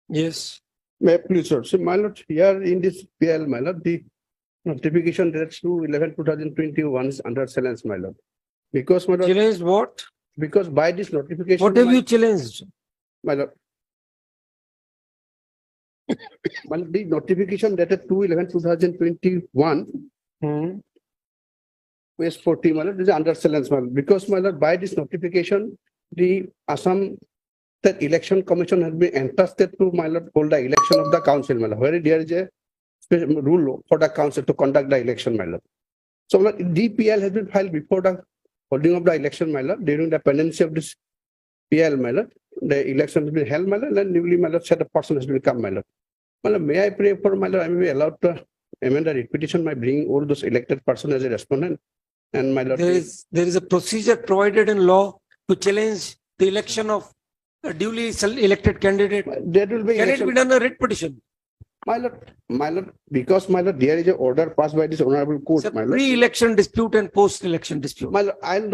Yes. May I please, sir. So, my lord, here in this PL, my lord, the notification dated 2/11/2021 is under silence, my lord. Because, my lord, Challenged what? because by this notification, What have you challenged? my lord, well, the notification dated 2/11/2021 West 40, my lord, is under silence, my lord. Because, my lord, by this notification, the Assam State Election Commission has been entrusted to, my lord, hold the election of the council, my lord, where there is a special rule for the council to conduct the election, my lord. So, my lord, DPL has been filed before the holding of the election, my lord, during the pendency of this PL, my lord. The election has been held, my lord, and newly, my lord, set a person has become, my lord. My lord, may I pray for, my lord, I may be allowed to amend the repetition by bringing all those elected persons as a respondent. And, my lord, There is a procedure provided in law to challenge the election of a duly elected candidate. there will be Can it election. be done a writ petition? My lord, because, my lord, there is an order passed by this honorable court, It's a my lord. pre-election dispute and post-election dispute. My lord, I'm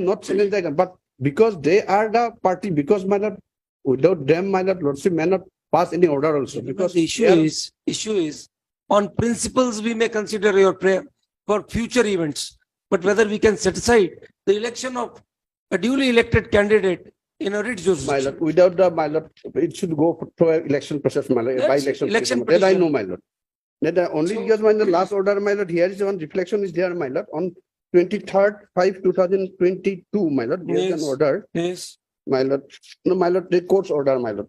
not challenging that, but because they are the party, because, my lord, without them, my lord, lordship may not pass any order also. Because the issue is on principles we may consider your prayer for future events, but whether we can set aside the election of a duly elected candidate in a writ my jurisdiction. lord, without the, my lord, it should go through an election process, my lord, Yes, by election. election That I petition. know, my lord. That only So- because, my lord, last order, my lord, here is one reflection is there, my lord, on 23rd 5/2022, my lord, there is an Yes. order, Yes. my lord. No, my lord, the court's order, my lord.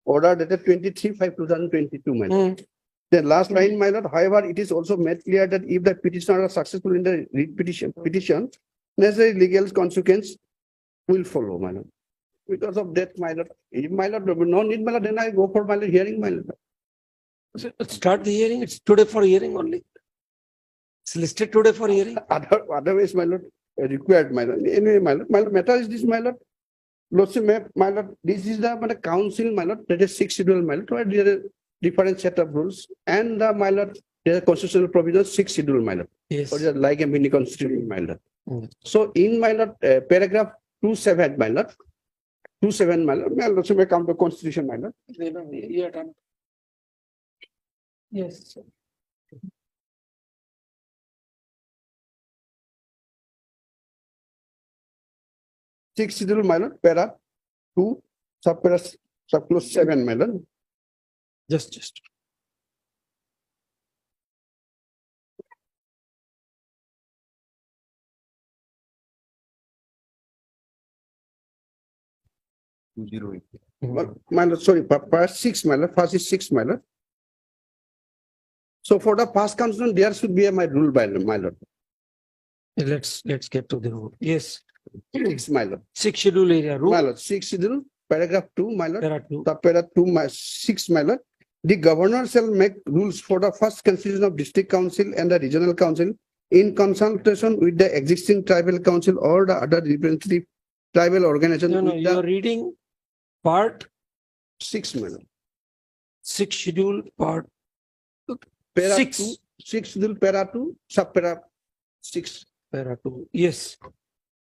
Order dated 23/5/2022, my lord. The last line, my lord, however, it is also made clear that if the petitioner are successful in the petition, necessary legal consequence will follow, my lord. Because of that, my lord, if my lord, no need, my lord, then I go for my lord hearing, my lord. So let's start the hearing. It's today for hearing only. It's listed today for hearing. Otherwise, my lord, required, my lord. Anyway, my lord, matter is this, my lord. Lordship, my lord, this is the council, my lord, that is 6 schedule, my lord, where there are different set of rules, and the, my lord, there are constitutional provisions, 6 schedule, my lord. Yes. Or just like a mini constitution, my lord. Mm. So, in my lord, paragraph 27, my lord, 27, my lord, also may come to constitution, my lord. Yeah, done. Yes. Six schedule, my lord, para 2, subclause 7, my lord. Just. My lord, sorry, para 6, my lord, first is 6, my lord. So, for the past constitution, there should be a my rule, by my lord. Let's get to the rule. Yes. 6, my lord. 6 schedule area rule. My lord, 6 schedule, paragraph 2, my lord. There are two. The paragraph 2, 6, my lord. The governor shall make rules for the first constitution of district council and the regional council in consultation with the existing tribal council or the other representative tribal organization. No, with you are reading part 6, my lord. 6 schedule part Para 6. 2, 6 schedule, para 2, subpara 6. Para 2. Yes.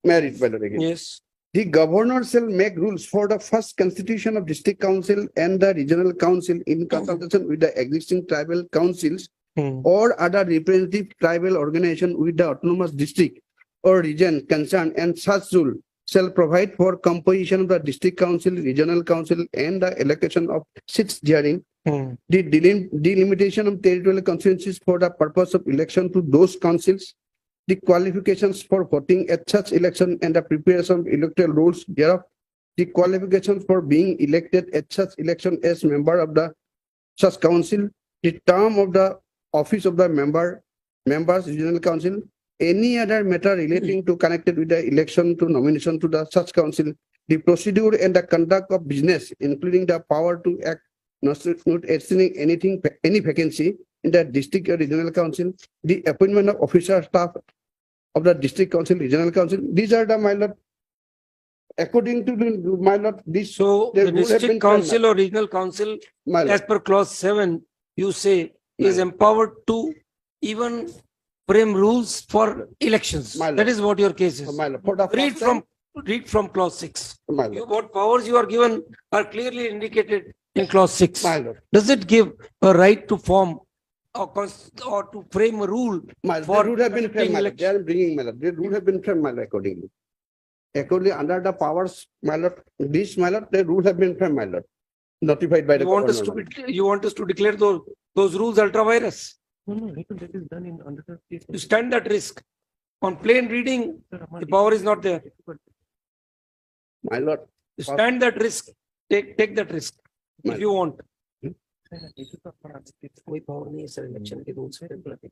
Married, by lord, again. Yes. The governor shall make rules for the first constitution of district council and the regional council in consultation with the existing tribal councils or other representative tribal organization with the autonomous district or region concerned, and such rule shall provide for composition of the district council, regional council, and the allocation of seats therein, the delimitation of territorial constituencies for the purpose of election to those councils, the qualifications for voting at such election and the preparation of electoral rolls thereof, the qualifications for being elected at such election as member of the such council, the term of the office of the members, regional council, any other matter relating to connected with the election to nomination to the such council, the procedure and the conduct of business, including the power to act, not extending any vacancy in the district or regional council, the appointment of officer staff of the district council, regional council. These are the, my lord, according to the, my lord, this. So the district council or regional council, as per clause 7, you say is empowered to even frame rules for elections. My lord. That is what your case is. My lord, for the Read first time, read from clause 6. my lord, What powers you are given are clearly indicated in clause 6. my lord, Does it give a right to form or to frame a rule my lord, for the rule have been framed, conducting my lord. They election? are bringing, my lord. The rule have been framed, my lord, accordingly. Accordingly, under the powers, my lord, this, my lord, the rule have been framed, my lord. Notified by the You want us governor. to you want us to declare those rules ultra virus? No, that is done in under the case. You stand that risk. On plain reading, the power is not there. My lord, You stand that risk. Take that risk My if you want. कोई power नहीं है sir election के rules में.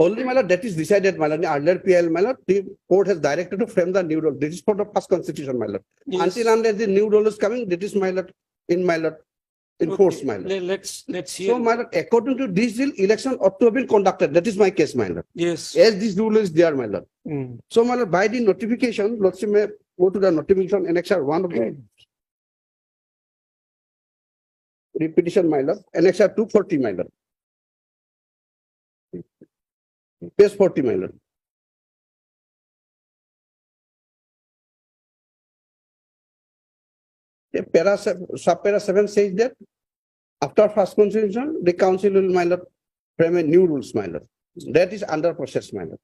only, my lord, that is decided, my lord. Under PL, my lord, the court has directed to frame the new rule. This is for the first constitution, my lord. Yes. Until unless the new rule is coming, that is, my lord, my lord, in force, Okay, my lord. let's hear. So, my lord, according to this rule, election ought to have been conducted. That is my case, my lord. Yes. As this rule is there, my lord. Mm. So, my lord, by the notification, let's say, may go to the notification, annexure 1 of the repetition, my lord, annexure 240, my lord. Page 40, my lord. Subpara 7 says that after first constitution, the council will, my lord, frame a new rules, my lord. That is under process, my lord.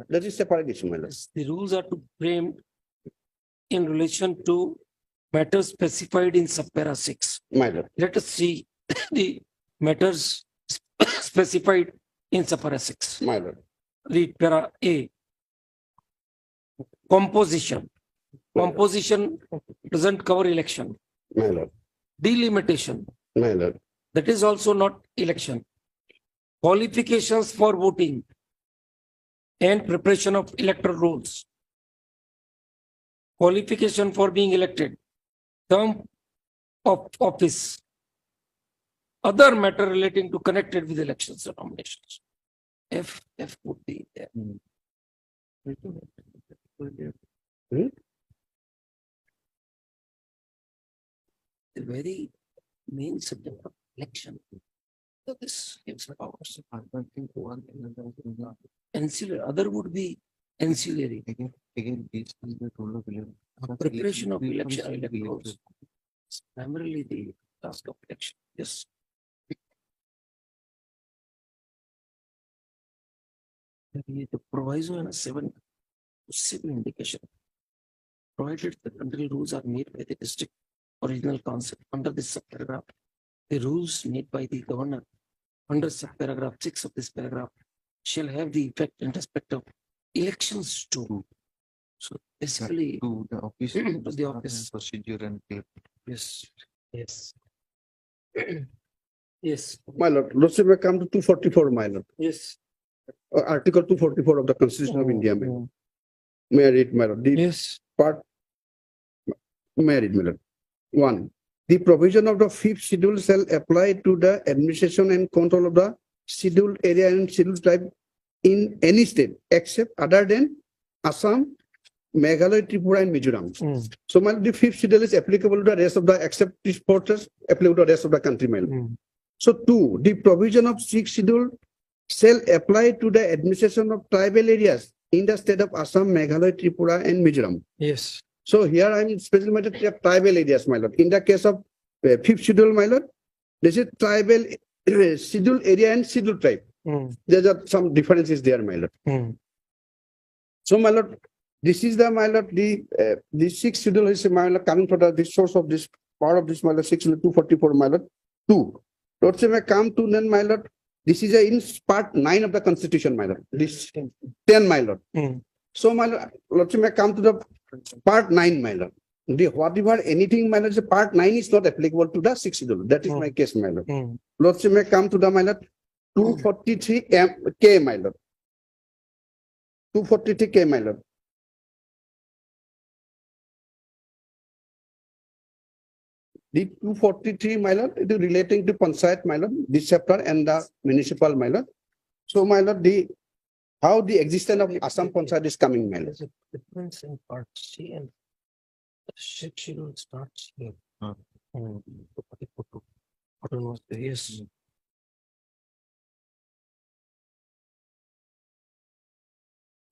That is separate issue, my lord. The rules are to frame in relation to matters specified in subpara 6. My lord. Let us see the matters specified in subpara 6. My lord. Read para A. Composition. Composition doesn't cover election. My lord. Delimitation. My lord. That is also not election. Qualifications for voting and preparation of electoral rolls. Qualification for being elected. Term of office. Other matter relating to connected with elections or nominations. F would be there. The very main subject of election. So this gives powers. Ancillary, other would be ancillary. Again, this is the rule of election. Preparation of election electorals. Primarily the task of election. Yes. The proviso in a 7 civil indication. Provided that until rules are made by the district or regional council under this subparagraph, the rules made by the governor under subparagraph 6 of this paragraph shall have the effect in respect of elections too. So basically, To the office, to the office. procedure and Yes. Yes. Yes. My lord. Let's say we come to 244, my lord. Yes. Article 244 of the Constitution of India, my lord. May I read, my lord? The Yes. part, may I read, my lord? 1. The provision of the 5th schedule shall apply to the administration and control of the scheduled area and scheduled tribe in any state except other than Assam, Meghalaya, Tripura, and Mizoram. So, my lord, the 5th schedule is applicable to the rest of the, except these portions, applicable to the rest of the country, my lord. So, 2. The provision of 6th schedule shall apply to the administration of tribal areas in the state of Assam, Meghalaya, Tripura, and Mizoram. Yes. So here I am specially matter to tribal areas, my lord. In the case of 5th schedule, my lord, this is tribal schedule area and schedule tribe. There are some differences there, my lord. So, my lord, this is the, my lord, the 6th schedule is, my lord, coming from the source of this part of this, my lord, 244, my lord. 2. Let's say I come to then, my lord, this is in part 9 of the Constitution, my lord. This 10, my lord. So, my lord, let's say I come to the part 9, my lord. The whatever anything, my lord, part 9 is not applicable to the 6th schedule. That is my case, my lord. Let's say I come to the, my lord, 243K, my lord. 243K, my lord. The 243, my lord, it is relating to Panchayat, my lord, this chapter and the municipal, my lord. So, my lord, how the existence of Assam Panchayat is coming, my lord. There's a difference in part C and the schedule starts here. Yes.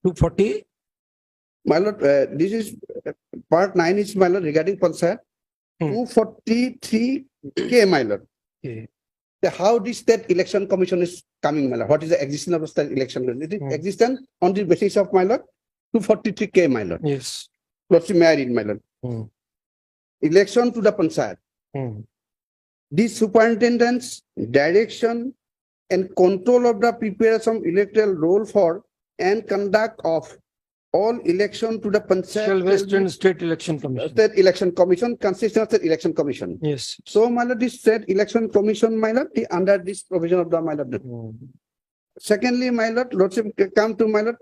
240. My lord, this is part 9 is my lord regarding Panchayat. Hmm. 243K, my lord. Okay. How this state election commission is coming, my lord? What is the existence of the state election? It is Hmm. existence on the basis of, my lord, 243K, my lord. Yes. Lordship, may I read, my lord? Hmm. Election to the Panchayat. Hmm. The superintendent's direction and control of the preparation of electoral roll for and conduct of all election to the Shall Panchayat Western State Election Commission. State Election Commission consists of State Election Commission. Yes. So, my lord, this State Election Commission, my lord, under this provision of the, my lord. Hmm. Secondly, my lord, lordship come to, my lord,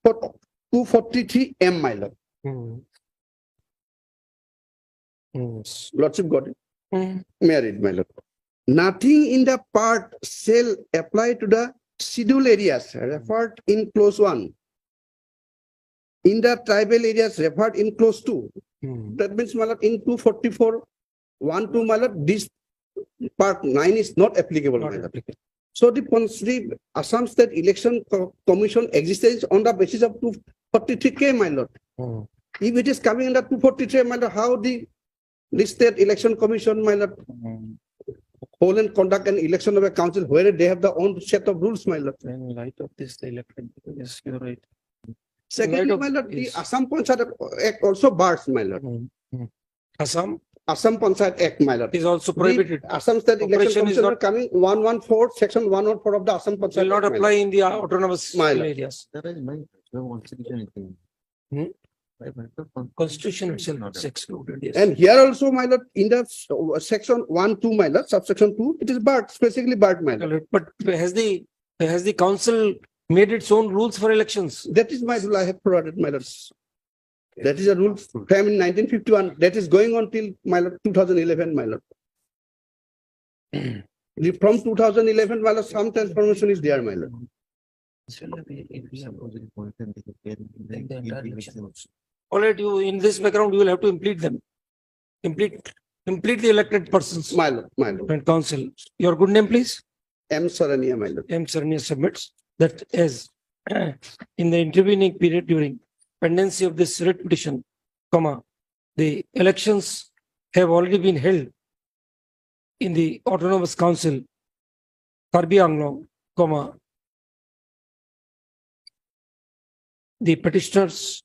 for 243M, my lord. Hmm. Yes. Lordship got it. Hmm. May I read, my lord? Nothing in the part shall apply to the scheduled areas referred in clause 1. In the tribal areas referred in clause 2. Hmm. That means, my lord, in 244(1)(2), my lord, this part 9 is not applicable, Not my lord. applicable. So the Assam State Election Commission exists on the basis of 243K, my lord. Hmm. If it is coming under 243, my lord, how the State Election Commission, my lord, Hmm. hold and conduct an election of a council where they have their own set of rules, my lord. In light of this, the elected. Yes, you're right. Secondly, of my lord, the this- Assam Panchayat Act also bars, my lord. Hmm. Hmm. Assam Assam Panchayat Act, my lord. is also The prohibited. Assam State Election Operation is Commission are not- coming 114, section 114 of the Assam Panchayat Will not Act, my apply lord. in the autonomous My lord. areas. There is no constitution. Hmm? Right, my lord. Constitution itself is excluded. Yes. And here also, my lord, in the section 1(2), my lord, subsection 2, it is barred, specifically barred, my lord. But has the council made its own rules for elections? That is my rule I have provided, my lord. That is a rule framed in 1951. That is going on till, my lord, 2011, my lord. From 2011, my lord, some transformation is there, my lord. If we suppose it appointed, they can then The entire give election elections. All right, you in this background, you will have to complete them. Complete the elected persons My lord, my lord. and council. Your good name, please. M. Sarania, my lord. M. Sarnia submits that as in the intervening period during pendency of this writ petition, the elections have already been held in the Autonomous Council, Karbi Anglong, the petitioners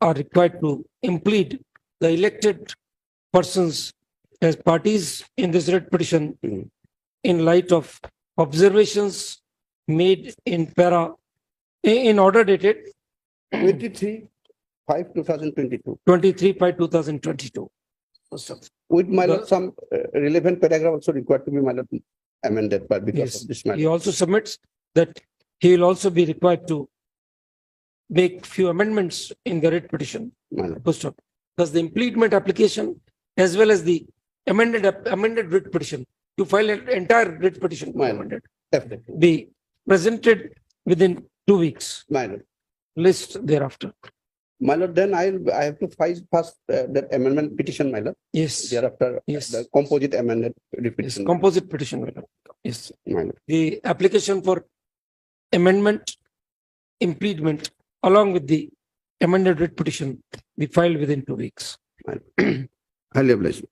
are required to implead the elected persons as parties in this writ petition in light of observations made in order dated 23/5/2022. 23/2022. With, my lord, some relevant paragraph also required to be, my lord, amended, but because Yes, of this he matter. also submits that he will also be required to make few amendments in the writ petition. My lord. Post up. Thus, the impleadment application as well as the amended writ petition to file an entire writ petition My lord. amended, Definitely. be presented within 2 weeks. My lord. List thereafter. My lord, then I have to file first that amendment petition, my lord. Yes. Thereafter, Yes. the composite amended Yes. petition. Composite petition. Yes. My lord. The application for amendment, impleadment, along with the amended writ petition, be filed within 2 weeks. Highly obliged.